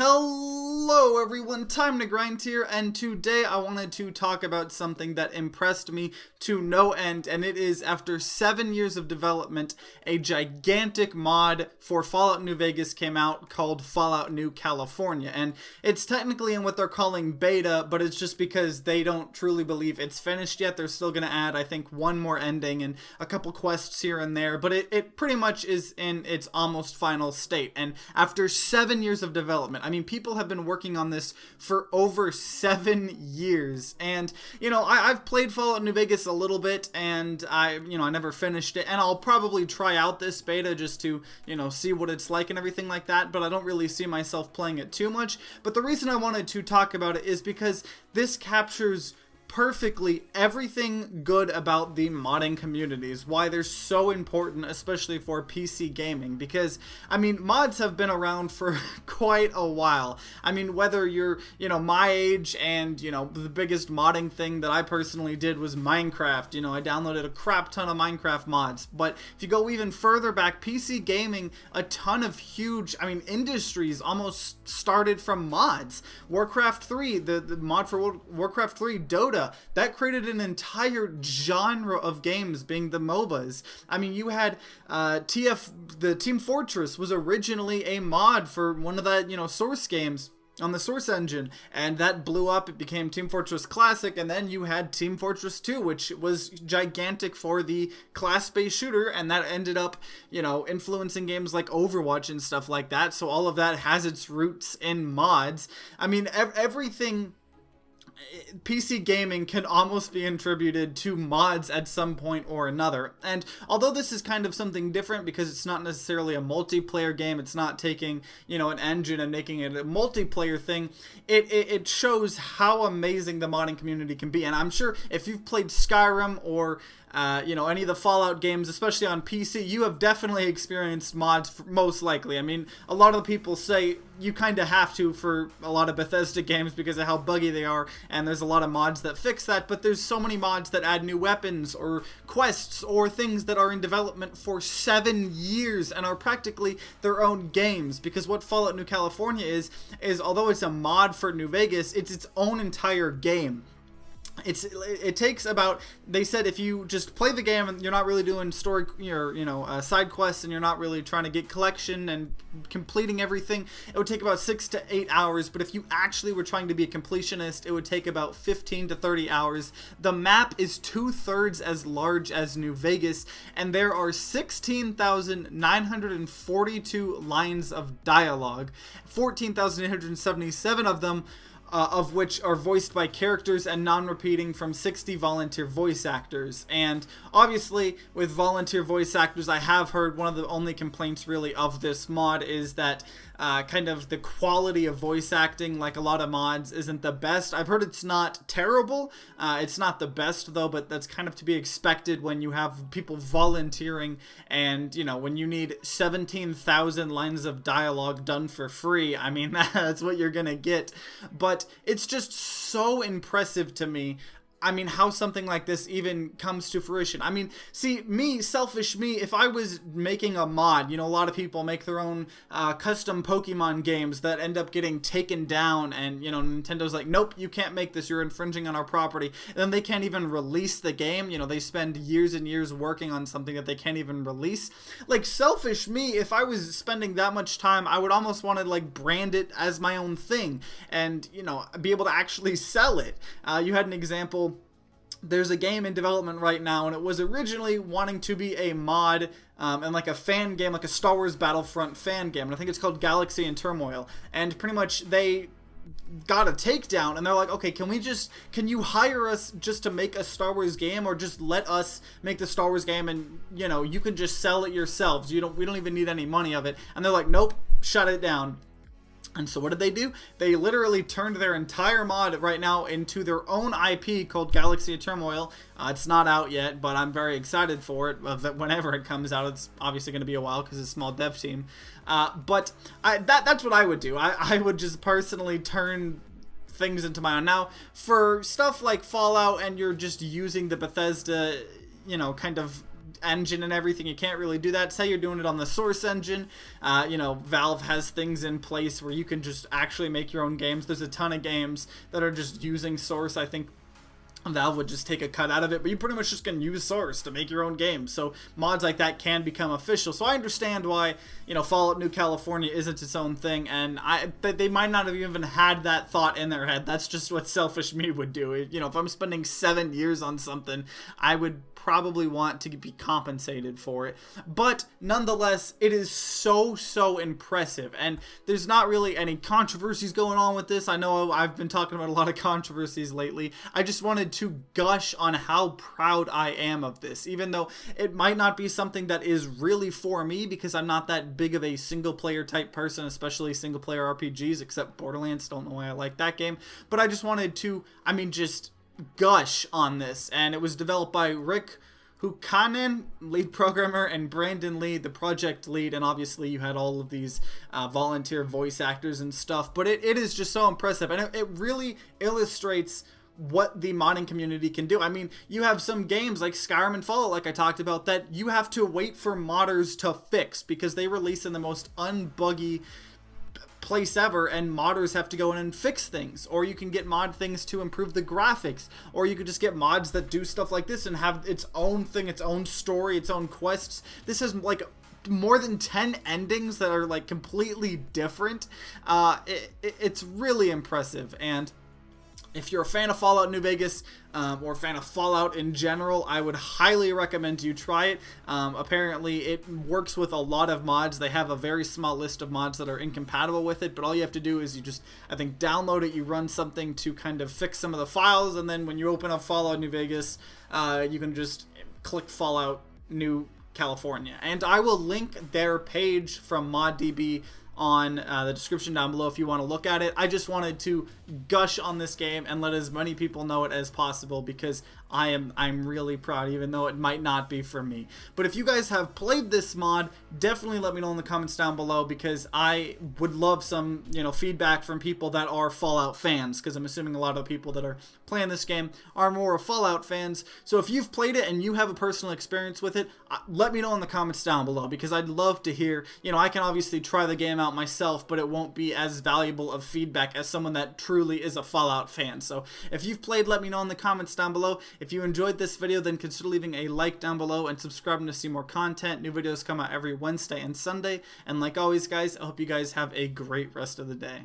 Hello everyone, Time to Grind here, and today I wanted to talk about something that impressed me to no end, and it is, after 7 years of development, a gigantic mod for Fallout New Vegas came out called Fallout New California, and it's technically in what they're calling beta, but it's just because they don't truly believe it's finished yet. They're still going to add, I think, one more ending and a couple quests here and there, but it pretty much is in its almost final state, and after 7 years of development, I mean, people have been working on this for over 7 years, and, you know, I've played Fallout New Vegas a little bit, and I never finished it, and I'll probably try out this beta just to, see what it's like and everything like that, but I don't really see myself playing it too much. But the reason I wanted to talk about it is because this captures perfectly everything good about the modding communities, why they're so important, especially for PC gaming, because, I mean, mods have been around for quite a while. I mean, whether you're, my age and, the biggest modding thing that I personally did was Minecraft. I downloaded a crap ton of Minecraft mods, but if you go even further back, PC gaming, a ton of huge, industries almost started from mods. Warcraft 3, the mod for Warcraft 3, Dota, that created an entire genre of games, being the MOBAs. I mean, you had the Team Fortress was originally a mod for one of the, Source games on the Source engine, and that blew up. It became Team Fortress Classic, and then you had Team Fortress 2, which was gigantic for the class-based shooter, and that ended up, influencing games like Overwatch and stuff like that. So all of that has its roots in mods. I mean, everything PC gaming can almost be attributed to mods at some point or another. And although this is kind of something different because it's not necessarily a multiplayer game, it's not taking, an engine and making it a multiplayer thing, it shows how amazing the modding community can be. And I'm sure if you've played Skyrim or any of the Fallout games, especially on PC, you have definitely experienced mods, most likely. I mean, a lot of the people say you kind of have to for a lot of Bethesda games because of how buggy they are, and there's a lot of mods that fix that, but there's so many mods that add new weapons or quests or things that are in development for 7 years and are practically their own games, because what Fallout New California is although it's a mod for New Vegas, it's its own entire game. It takes about, they said, if you just play the game and you're not really doing story, side quests, and you're not really trying to get collection and completing everything, it would take about 6 to 8 hours. But if you actually were trying to be a completionist, it would take about 15 to 30 hours. The map is 2/3 as large as New Vegas, and there are 16,942 lines of dialogue, 14,877 of them of which are voiced by characters and non-repeating from 60 volunteer voice actors. And obviously, with volunteer voice actors, I have heard one of the only complaints really of this mod is that kind of the quality of voice acting, like a lot of mods, isn't the best. I've heard it's not terrible. It's not the best, though, but that's kind of to be expected when you have people volunteering and, when you need 17,000 lines of dialogue done for free. I mean, that's what you're gonna get. But it's just so impressive to me, how something like this even comes to fruition. See, selfish me, if I was making a mod, a lot of people make their own custom Pokemon games that end up getting taken down, and, Nintendo's like, nope, you can't make this, you're infringing on our property, and then they can't even release the game. They spend years and years working on something that they can't even release. Like, selfish me, if I was spending that much time, I would almost want to, brand it as my own thing, and, be able to actually sell it. You had an example. There's a game in development right now, and it was originally wanting to be a mod and like a fan game, like a Star Wars Battlefront fan game, and I think it's called Galaxy in Turmoil, and pretty much they got a takedown, and they're like, okay, can you hire us just to make a Star Wars game, or just let us make the Star Wars game, and you can just sell it yourselves, we don't even need any money of it. And they're like, nope, shut it down. And so what did they do? They literally turned their entire mod right now into their own IP called Galaxy of Turmoil. It's not out yet, but I'm very excited for it. Whenever it comes out, it's obviously going to be a while because it's a small dev team. But that's what I would do. I would just personally turn things into my own. Now, for stuff like Fallout, and you're just using the Bethesda, kind of engine and everything. You can't really do that. Say you're doing it on the Source engine. You know, Valve has things in place where you can just actually make your own games. There's a ton of games that are just using Source. I think Valve would just take a cut out of it, but you pretty much just can use Source to make your own game. So mods like that can become official. So I understand why, you know, Fallout New California isn't its own thing, and they might not have even had that thought in their head. That's just what selfish me would do. You know, if I'm spending 7 years on something, I would probably want to be compensated for it. But nonetheless, it is so impressive, and there's not really any controversies going on with this. I know I've been talking about a lot of controversies lately. I just wanted to gush on how proud I am of this, even though it might not be something that is really for me, because I'm not that big of a single player type person, especially single player RPGs, except Borderlands. Don't know why I like that game, but I just wanted to, I mean, just gush on this. And it was developed by Rick Hukanen, lead programmer, and Brandon Lee, the project lead, and obviously you had all of these volunteer voice actors and stuff. But it is just so impressive, and it really illustrates what the modding community can do. I mean, you have some games like Skyrim and Fallout, like I talked about, that you have to wait for modders to fix because they release in the most unbuggy place ever, and modders have to go in and fix things. Or you can get mod things to improve the graphics, or you could just get mods that do stuff like this and have its own thing, its own story, its own quests. This has like more than 10 endings that are like completely different. It's really impressive. And if you're a fan of Fallout New Vegas, or a fan of Fallout in general, I would highly recommend you try it. Apparently, it works with a lot of mods. They have a very small list of mods that are incompatible with it, but all you have to do is you just, I think, download it, you run something to kind of fix some of the files, and then when you open up Fallout New Vegas, you can just click Fallout New California. And I will link their page from ModDB on the description down below if you want to look at it. I just wanted to gush on this game and let as many people know it as possible, because I'm really proud, even though it might not be for me. But if you guys have played this mod, definitely let me know in the comments down below, because I would love some, you know, feedback from people that are Fallout fans, because I'm assuming a lot of the people that are playing this game are more Fallout fans. So if you've played it and you have a personal experience with it, let me know in the comments down below, because I'd love to hear. You know, I can obviously try the game out myself, but it won't be as valuable of feedback as someone that truly is a Fallout fan. So if you've played, let me know in the comments down below. If you enjoyed this video, then consider leaving a like down below and subscribing to see more content. New videos come out every Wednesday and Sunday. And like always, guys, I hope you guys have a great rest of the day.